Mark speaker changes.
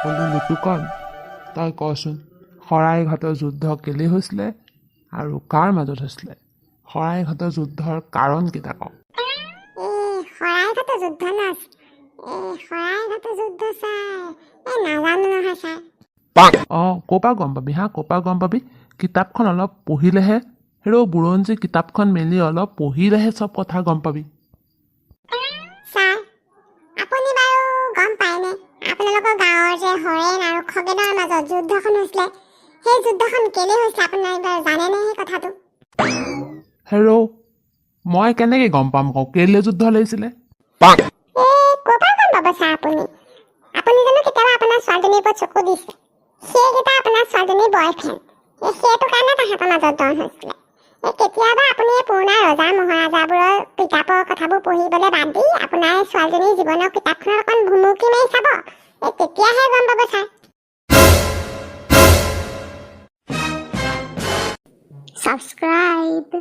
Speaker 1: বোলো লুটুকণ, তই কচোন শৰাইঘাটৰ যুদ্ধ কেলে হৈছিলে আৰু কাৰ মাজত হৈছিলে? শৰাইঘাটৰ যুদ্ধৰ কাৰণ কেইটা কওঁ।
Speaker 2: শৰাইঘাটৰ যুদ্ধ ন শৰাইঘাটৰ যুদ্ধ ছাৰ নাজানো নহয় ছাৰ।
Speaker 1: অঁ, ক'ৰ পৰা গম পাবি ক'ৰ পৰা গম পাবি? কিতাপখন অলপ পঢ়িলেহে, বুৰঞ্জী কিতাপখন মেলি অলপ পঢ়িলেহে চব কথা গম পাবি।
Speaker 2: ছাৰ আপুনি বাৰু গম পায়নে আপোনালোকৰ গাঁৱৰ যে হৰেণ আৰু খগেনৰ মাজত যুদ্ধখন হৈছিলে, সেই যুদ্ধখন কেলে হৈছিলে আপুনি বাৰু জানেনে সেই কথাটো?
Speaker 1: মই কেনেকৈ গম পাম কওঁ কেলে যুদ্ধ লাগিছিলে?
Speaker 2: ক'ৰ পৰা গম পাব ছাৰ আপুনি? আপুনি জানো কেতিয়াবা আপোনাৰ ছোৱালীজনীৰ ওপৰত চকু দিছে? সেইকেইটা আপোনাৰ ছোৱালীজনীৰ বয়ফ্ৰেণ্ড, সেইটো কাৰণে তাহাঁতৰ মাজত দন হৈছিলে। কেতিয়াবা আপুনি এই পুৰণা ৰজা মহাৰাজাবোৰৰ কিতাপৰ কথাবোৰ পঢ়িবলৈ বাদ দি আপোনাৰ ছোৱালীজনীৰ জীৱনৰ কিতাপখনত অকণ ভুমুকি মাৰি চাব, তেতিয়াহে গম পাব ছাৰ। ছাবস্ক্ৰাইব।